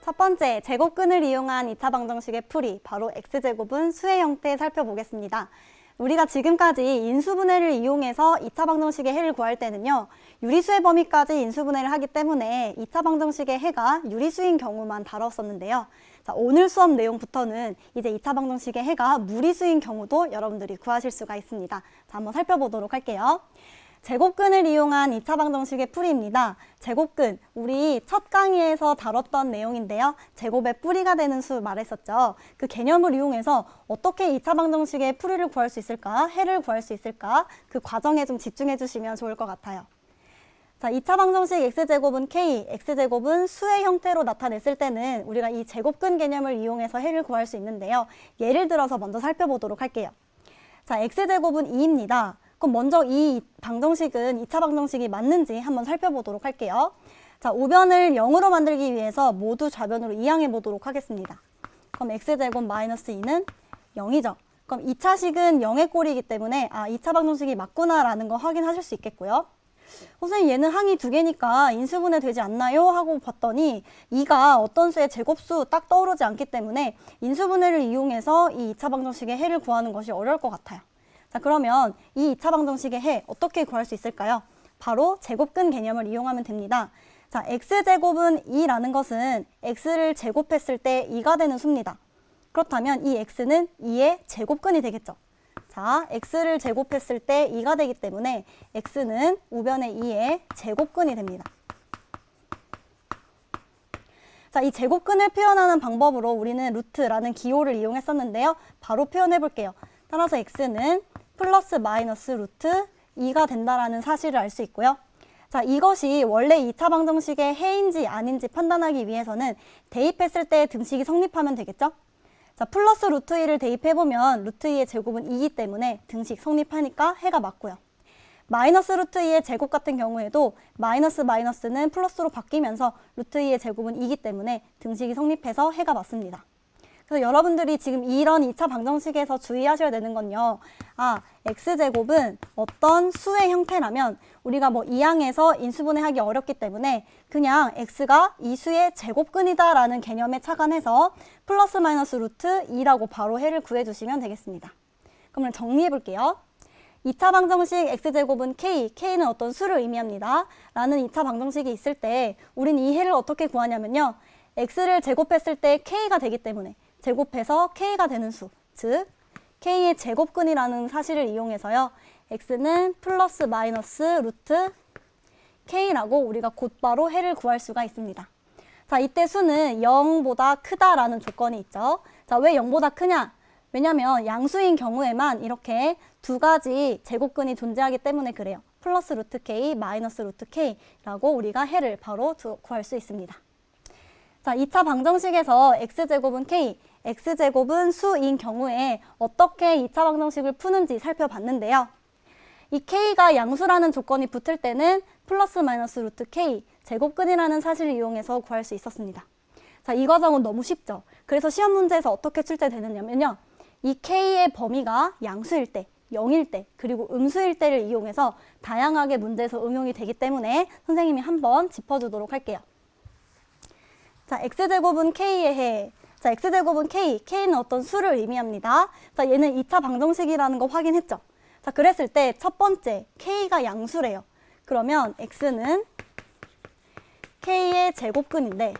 첫 번째, 제곱근을 이용한 2차 방정식의 풀이, 바로 x제곱은 수의 형태 살펴보겠습니다. 우리가 지금까지 인수분해를 이용해서 2차 방정식의 해를 구할 때는요, 유리수의 범위까지 인수분해를 하기 때문에 2차 방정식의 해가 유리수인 경우만 다뤘었는데요. 자, 오늘 수업 내용부터는 이제 2차 방정식의 해가 무리수인 경우도 여러분들이 구하실 수가 있습니다. 자, 한번 살펴보도록 할게요. 제곱근을 이용한 2차 방정식의 풀이입니다. 제곱근, 우리 첫 강의에서 다뤘던 내용인데요. 제곱의 뿌리가 되는 수 말했었죠. 그 개념을 이용해서 어떻게 2차 방정식의 풀이를 구할 수 있을까, 해를 구할 수 있을까, 그 과정에 좀 집중해 주시면 좋을 것 같아요. 자, 2차 방정식 x제곱은 k, x제곱은 수의 형태로 나타냈을 때는 우리가 이 제곱근 개념을 이용해서 해를 구할 수 있는데요. 예를 들어서 먼저 살펴보도록 할게요. 자, x제곱은 2입니다. 그럼 먼저 이 방정식은 2차 방정식이 맞는지 한번 살펴보도록 할게요. 자, 우변을 0으로 만들기 위해서 모두 좌변으로 이항해 보도록 하겠습니다. 그럼 x제곱 마이너스 2는 0이죠. 그럼 2차식은 0의 꼴이기 때문에 2차 방정식이 맞구나라는 거 확인하실 수 있겠고요. 선생님, 얘는 항이 두 개니까 인수분해 되지 않나요? 하고 봤더니 2가 어떤 수의 제곱수 딱 떠오르지 않기 때문에 인수분해를 이용해서 이 2차 방정식의 해를 구하는 것이 어려울 것 같아요. 자, 그러면 이 2차 방정식의 해 어떻게 구할 수 있을까요? 바로 제곱근 개념을 이용하면 됩니다. 자, x제곱은 2라는 것은 x를 제곱했을 때 2가 되는 수입니다. 그렇다면 이 x는 2의 제곱근이 되겠죠. 자, x를 제곱했을 때 2가 되기 때문에 x는 우변의 2의 제곱근이 됩니다. 자, 이 제곱근을 표현하는 방법으로 우리는 루트라는 기호를 이용했었는데요. 바로 표현해 볼게요. 따라서 x는 플러스 마이너스 루트 2가 된다라는 사실을 알 수 있고요. 자, 이것이 원래 2차 방정식의 해인지 아닌지 판단하기 위해서는 대입했을 때 등식이 성립하면 되겠죠? 자, 플러스 루트 2를 대입해보면 루트 2의 제곱은 2이기 때문에 등식 성립하니까 해가 맞고요. 마이너스 루트 2의 제곱 같은 경우에도 마이너스 마이너스는 플러스로 바뀌면서 루트 2의 제곱은 2이기 때문에 등식이 성립해서 해가 맞습니다. 그래서 여러분들이 지금 이런 2차 방정식에서 주의하셔야 되는 건요. x제곱은 어떤 수의 형태라면 우리가 이항에서 인수분해하기 어렵기 때문에 그냥 x가 이 수의 제곱근이다 라는 개념에 착안해서 플러스 마이너스 루트 2라고 바로 해를 구해주시면 되겠습니다. 그러면 정리해 볼게요. 2차 방정식 x제곱은 k, k는 어떤 수를 의미합니다. 라는 2차 방정식이 있을 때 우린 이 해를 어떻게 구하냐면요. x를 제곱했을 때 k가 되기 때문에 제곱해서 k가 되는 수, 즉 k의 제곱근이라는 사실을 이용해서요. x는 플러스 마이너스 루트 k라고 우리가 곧바로 해를 구할 수가 있습니다. 자, 이때 수는 0보다 크다라는 조건이 있죠. 자, 왜 0보다 크냐? 왜냐면 양수인 경우에만 이렇게 두 가지 제곱근이 존재하기 때문에 그래요. 플러스 루트 k, 마이너스 루트 k라고 우리가 해를 바로 구할 수 있습니다. 자, 2차 방정식에서 x제곱은 k, x제곱은 수인 경우에 어떻게 2차 방정식을 푸는지 살펴봤는데요. 이 k가 양수라는 조건이 붙을 때는 플러스 마이너스 루트 k, 제곱근이라는 사실을 이용해서 구할 수 있었습니다. 자, 이 과정은 너무 쉽죠. 그래서 시험 문제에서 어떻게 출제되느냐면요. 이 k의 범위가 양수일 때, 0일 때, 그리고 음수일 때를 이용해서 다양하게 문제에서 응용이 되기 때문에 선생님이 한번 짚어주도록 할게요. 자, x제곱은 k의 해. 자, x제곱은 k. k는 어떤 수를 의미합니다. 자, 얘는 2차 방정식이라는 거 확인했죠. 자, 그랬을 때 첫 번째, k가 양수래요. 그러면 x는 k의 제곱근인데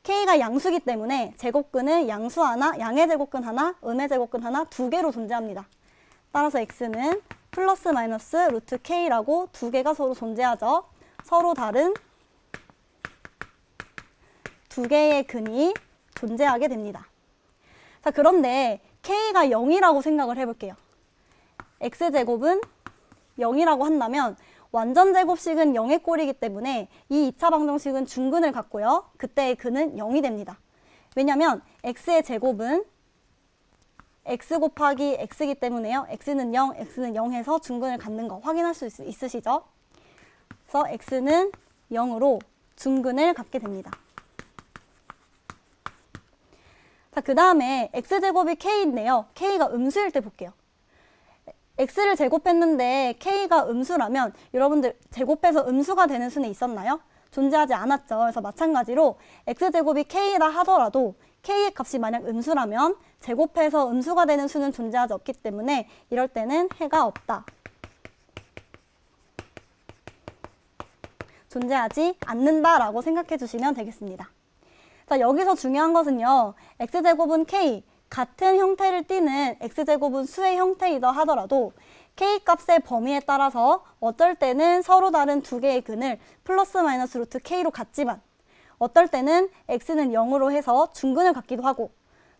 k가 양수기 때문에 제곱근은 양수 하나, 양의 제곱근 하나, 음의 제곱근 하나, 두 개로 존재합니다. 따라서 x는 플러스 마이너스 루트 k라고 두 개가 서로 존재하죠. 서로 다른 두 개의 근이 존재하게 됩니다. 자, 그런데 k가 0이라고 생각을 해볼게요. x제곱은 0이라고 한다면 완전 제곱식은 0의 꼴이기 때문에 이 2차 방정식은 중근을 갖고요. 그때의 근은 0이 됩니다. 왜냐하면 x의 제곱은 x 곱하기 x이기 때문에요. x는 0, x는 0 해서 중근을 갖는 거 확인할 수 있으시죠? 그래서 x는 0으로 중근을 갖게 됩니다. 자, 그 다음에 x제곱이 k인데요. k가 음수일 때 볼게요. x를 제곱했는데 k가 음수라면 여러분들 제곱해서 음수가 되는 수는 있었나요? 존재하지 않았죠. 그래서 마찬가지로 x제곱이 k이라 하더라도 k의 값이 만약 음수라면 제곱해서 음수가 되는 수는 존재하지 없기 때문에 이럴 때는 해가 없다. 존재하지 않는다라고 생각해 주시면 되겠습니다. 자, 여기서 중요한 것은요. x제곱은 k, 같은 형태를 띠는 x제곱은 수의 형태이다 하더라도 k값의 범위에 따라서 어떨 때는 서로 다른 두 개의 근을 플러스 마이너스 루트 k로 갖지만 어떨 때는 x는 0으로 해서 중근을 갖기도 하고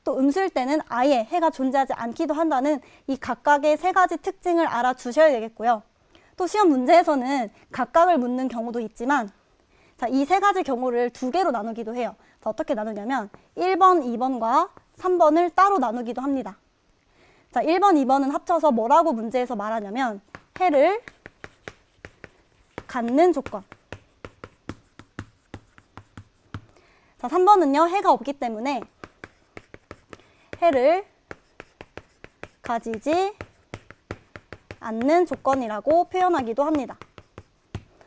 또 음수일 때는 아예 해가 존재하지 않기도 한다는 이 각각의 세 가지 특징을 알아주셔야 되겠고요. 또 시험 문제에서는 각각을 묻는 경우도 있지만 자, 이 세 가지 경우를 두 개로 나누기도 해요. 자, 어떻게 나누냐면 1번, 2번과 3번을 따로 나누기도 합니다. 자, 1번, 2번은 합쳐서 뭐라고 문제에서 말하냐면 해를 갖는 조건. 자, 3번은요. 해가 없기 때문에 해를 가지지 않는 조건이라고 표현하기도 합니다.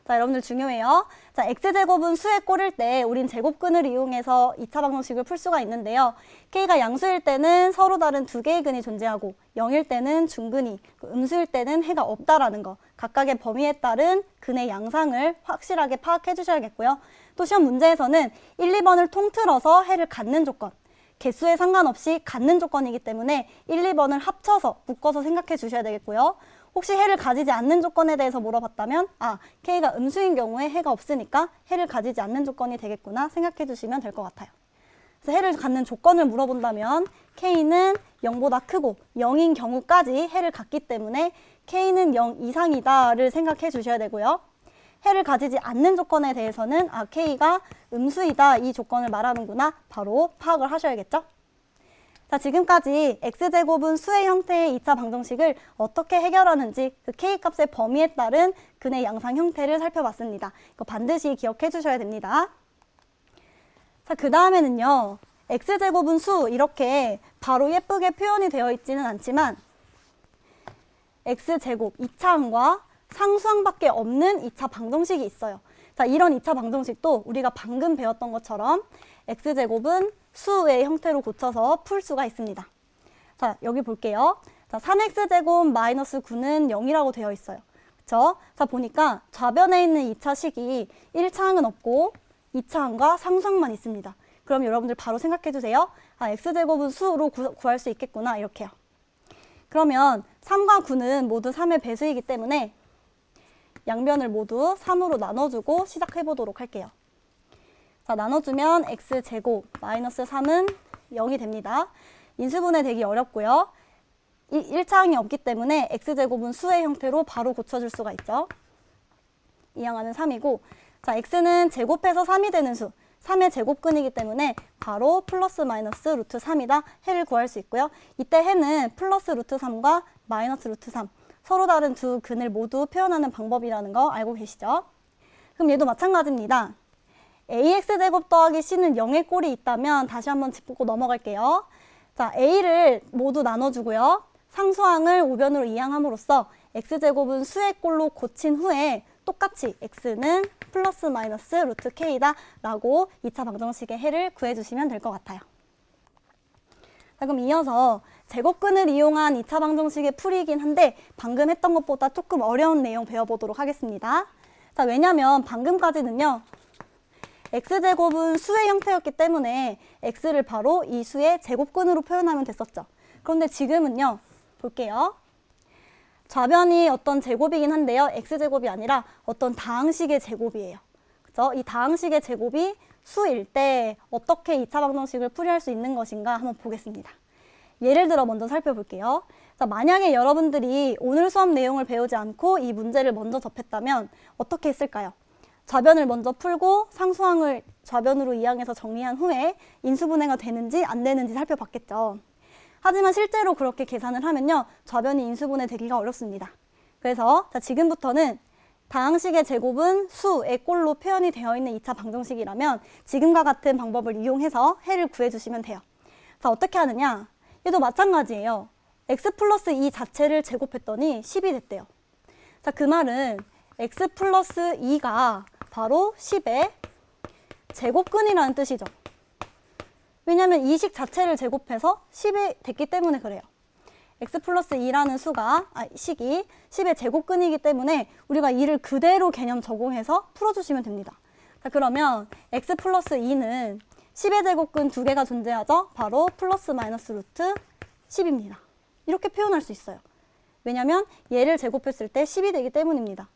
자, 여러분들 중요해요. 자, x제곱은 수에 꼴일 때 우린 제곱근을 이용해서 2차 방정식을 풀 수가 있는데요. k가 양수일 때는 서로 다른 두 개의 근이 존재하고 0일 때는 중근이, 음수일 때는 해가 없다라는 거. 각각의 범위에 따른 근의 양상을 확실하게 파악해 주셔야겠고요. 또 시험 문제에서는 1, 2번을 통틀어서 해를 갖는 조건. 개수에 상관없이 갖는 조건이기 때문에 1, 2번을 합쳐서 묶어서 생각해 주셔야 되겠고요. 혹시 해를 가지지 않는 조건에 대해서 물어봤다면 k가 음수인 경우에 해가 없으니까 해를 가지지 않는 조건이 되겠구나 생각해 주시면 될 것 같아요. 그래서 해를 갖는 조건을 물어본다면 k는 0보다 크고 0인 경우까지 해를 갖기 때문에 k는 0 이상이다를 생각해 주셔야 되고요. 해를 가지지 않는 조건에 대해서는 k가 음수이다 이 조건을 말하는구나 바로 파악을 하셔야겠죠? 자, 지금까지 x제곱은 수의 형태의 2차 방정식을 어떻게 해결하는지 그 k값의 범위에 따른 근의 양상 형태를 살펴봤습니다. 이거 반드시 기억해 주셔야 됩니다. 자, 그 다음에는요. x제곱은 수 이렇게 바로 예쁘게 표현이 되어 있지는 않지만 x제곱 2차항과 상수항밖에 없는 2차 방정식이 있어요. 자, 이런 2차 방정식도 우리가 방금 배웠던 것처럼 x제곱은 수의 형태로 고쳐서 풀 수가 있습니다. 자, 여기 볼게요. 자, 3x제곱 마이너스 9는 0이라고 되어 있어요. 그쵸? 자, 보니까 좌변에 있는 2차 식이 1차항은 없고 2차항과 상수항만 있습니다. 그럼 여러분들 바로 생각해 주세요. x제곱은 수로 구할 수 있겠구나. 이렇게요. 그러면 3과 9는 모두 3의 배수이기 때문에 양변을 모두 3으로 나눠주고 시작해 보도록 할게요. 자, 나눠주면 x제곱 마이너스 3은 0이 됩니다. 인수분해 되기 어렵고요. 1차항이 없기 때문에 x제곱은 수의 형태로 바로 고쳐줄 수가 있죠. 2항하면 3이고 자, x는 제곱해서 3이 되는 수 3의 제곱근이기 때문에 바로 플러스 마이너스 루트 3이다 해를 구할 수 있고요. 이때 해는 플러스 루트 3과 마이너스 루트 3 서로 다른 두 근을 모두 표현하는 방법이라는 거 알고 계시죠? 그럼 얘도 마찬가지입니다. ax제곱 더하기 c는 0의 꼴이 있다면 다시 한번 짚고 넘어갈게요. 자, a를 모두 나눠주고요. 상수항을 우변으로 이항함으로써 x제곱은 수의 꼴로 고친 후에 똑같이 x는 플러스 마이너스 루트 k다 라고 2차 방정식의 해를 구해주시면 될 것 같아요. 자, 그럼 이어서 제곱근을 이용한 2차 방정식의 풀이긴 한데 방금 했던 것보다 조금 어려운 내용 배워보도록 하겠습니다. 자, 왜냐면 방금까지는요. x제곱은 수의 형태였기 때문에 x를 바로 이 수의 제곱근으로 표현하면 됐었죠. 그런데 지금은요. 볼게요. 좌변이 어떤 제곱이긴 한데요. x제곱이 아니라 어떤 다항식의 제곱이에요. 그죠? 이 다항식의 제곱이 수일 때 어떻게 2차 방정식을 풀이할 수 있는 것인가 한번 보겠습니다. 예를 들어 먼저 살펴볼게요. 자, 만약에 여러분들이 오늘 수업 내용을 배우지 않고 이 문제를 먼저 접했다면 어떻게 했을까요? 좌변을 먼저 풀고 상수항을 좌변으로 이항해서 정리한 후에 인수분해가 되는지 안 되는지 살펴봤겠죠. 하지만 실제로 그렇게 계산을 하면요. 좌변이 인수분해 되기가 어렵습니다. 그래서 자, 지금부터는 다항식의 제곱은 수의 꼴로 표현이 되어 있는 2차 방정식이라면 지금과 같은 방법을 이용해서 해를 구해주시면 돼요. 자, 어떻게 하느냐? 얘도 마찬가지예요. x 플러스 2 자체를 제곱했더니 10이 됐대요. 자, 그 말은 x 플러스 2가 바로 10의 제곱근이라는 뜻이죠. 왜냐하면 이 식 자체를 제곱해서 10이 됐기 때문에 그래요. x 플러스 2라는 식이 10의 제곱근이기 때문에 우리가 이를 그대로 개념 적용해서 풀어주시면 됩니다. 자, 그러면 x 플러스 2는 10의 제곱근 두 개가 존재하죠. 바로 플러스 마이너스 루트 10입니다. 이렇게 표현할 수 있어요. 왜냐하면 얘를 제곱했을 때 10이 되기 때문입니다.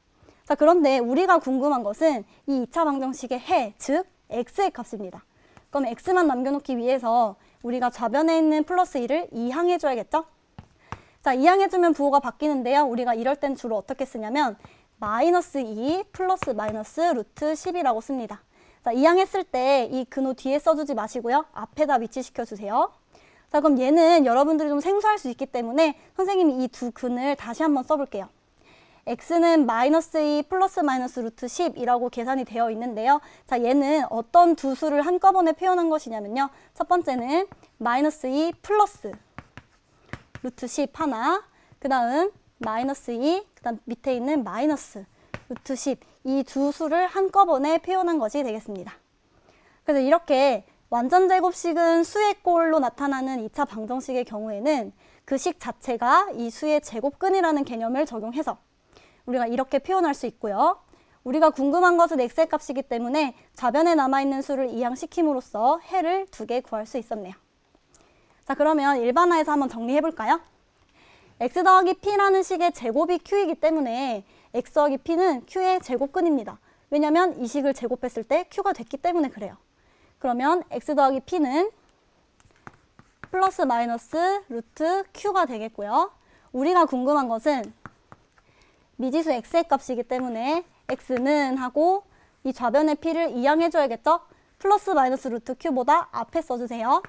자, 그런데 우리가 궁금한 것은 이 2차 방정식의 해, 즉 x의 값입니다. 그럼 x만 남겨놓기 위해서 우리가 좌변에 있는 플러스 2를 이항해줘야겠죠? 자, 이항해주면 부호가 바뀌는데요. 우리가 이럴 땐 주로 어떻게 쓰냐면 마이너스 2 플러스 마이너스 루트 10이라고 씁니다. 자, 이항했을 때 이 근호 뒤에 써주지 마시고요. 앞에다 위치시켜주세요. 자, 그럼 얘는 여러분들이 좀 생소할 수 있기 때문에 선생님이 이 두 근을 다시 한번 써볼게요. x는 마이너스 2 플러스 마이너스 루트 10이라고 계산이 되어 있는데요. 자, 얘는 어떤 두 수를 한꺼번에 표현한 것이냐면요. 첫 번째는 마이너스 2 플러스 루트 10 하나, 그 다음 마이너스 2, 그 다음 밑에 있는 마이너스 루트 10, 이 두 수를 한꺼번에 표현한 것이 되겠습니다. 그래서 이렇게 완전제곱식은 수의 꼴로 나타나는 2차 방정식의 경우에는 그 식 자체가 이 수의 제곱근이라는 개념을 적용해서 우리가 이렇게 표현할 수 있고요. 우리가 궁금한 것은 x의 값이기 때문에 좌변에 남아있는 수를 이항시킴으로써 해를 두 개 구할 수 있었네요. 자, 그러면 일반화해서 한번 정리해 볼까요? x 더하기 p라는 식의 제곱이 q이기 때문에 x 더하기 p는 q의 제곱근입니다. 왜냐하면 이 식을 제곱했을 때 q가 됐기 때문에 그래요. 그러면 x 더하기 p는 플러스 마이너스 루트 q가 되겠고요. 우리가 궁금한 것은 미지수 x의 값이기 때문에 x는 하고 이 좌변의 p를 이항해줘야겠죠? 플러스 마이너스 루트 q보다 앞에 써주세요.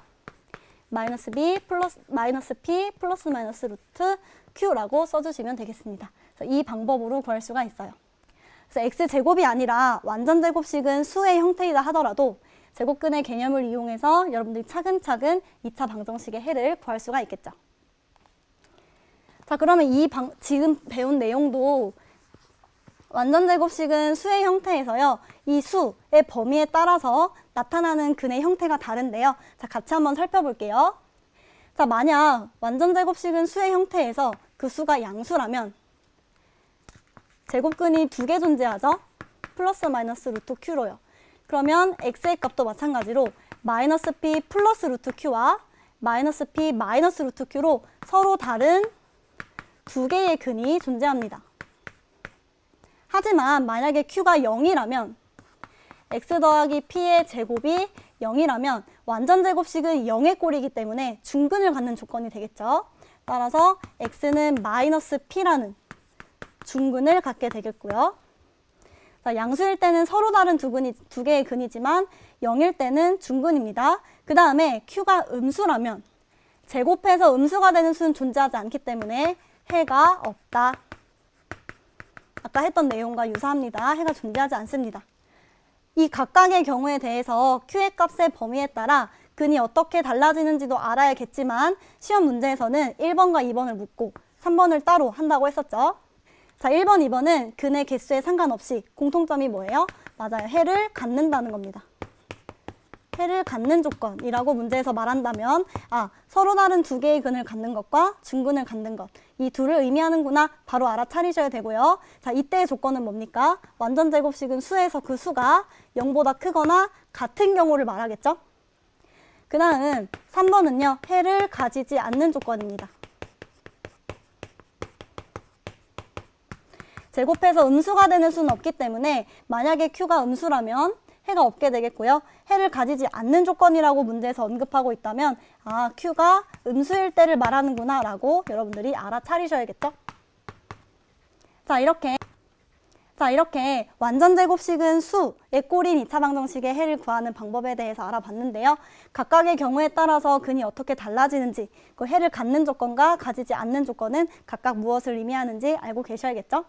마이너스 b 플러스 마이너스 p 플러스 마이너스 루트 q라고 써주시면 되겠습니다. 그래서 이 방법으로 구할 수가 있어요. 그래서 x제곱이 아니라 완전제곱식은 수의 형태이다 하더라도 제곱근의 개념을 이용해서 여러분들이 차근차근 2차 방정식의 해를 구할 수가 있겠죠. 자, 그러면 지금 배운 내용도 완전제곱식은 수의 형태에서요. 이 수의 범위에 따라서 나타나는 근의 형태가 다른데요. 자, 같이 한번 살펴볼게요. 자, 만약 완전제곱식은 수의 형태에서 그 수가 양수라면 제곱근이 두 개 존재하죠. 플러스 마이너스 루트 q로요. 그러면 x의 값도 마찬가지로 마이너스 p 플러스 루트 q와 마이너스 p 마이너스 루트 q로 서로 다른 두 개의 근이 존재합니다. 하지만 만약에 q가 0이라면 x 더하기 p의 제곱이 0이라면 완전제곱식은 0의 꼴이기 때문에 중근을 갖는 조건이 되겠죠. 따라서 x는 마이너스 p라는 중근을 갖게 되겠고요. 자, 양수일 때는 서로 다른 두 개의 근이지만 0일 때는 중근입니다. 그 다음에 q가 음수라면 제곱해서 음수가 되는 수는 존재하지 않기 때문에 해가 없다. 아까 했던 내용과 유사합니다. 해가 존재하지 않습니다. 이 각각의 경우에 대해서 q의 값의 범위에 따라 근이 어떻게 달라지는지도 알아야겠지만 시험 문제에서는 1번과 2번을 묻고 3번을 따로 한다고 했었죠. 자, 1번, 2번은 근의 개수에 상관없이 공통점이 뭐예요? 맞아요. 해를 갖는다는 겁니다. 해를 갖는 조건이라고 문제에서 말한다면 서로 다른 두 개의 근을 갖는 것과 중근을 갖는 것, 이 둘을 의미하는구나 바로 알아차리셔야 되고요. 자, 이때의 조건은 뭡니까? 완전제곱식은 수에서 그 수가 0보다 크거나 같은 경우를 말하겠죠? 그 다음 3번은요. 해를 가지지 않는 조건입니다. 제곱해서 음수가 되는 수는 없기 때문에 만약에 q가 음수라면 해가 없게 되겠고요. 해를 가지지 않는 조건이라고 문제에서 언급하고 있다면 q가 음수일 때를 말하는구나 라고 여러분들이 알아차리셔야겠죠. 자, 이렇게 완전제곱식은 수의 꼴인 2차 방정식의 해를 구하는 방법에 대해서 알아봤는데요. 각각의 경우에 따라서 근이 어떻게 달라지는지, 그 해를 갖는 조건과 가지지 않는 조건은 각각 무엇을 의미하는지 알고 계셔야겠죠.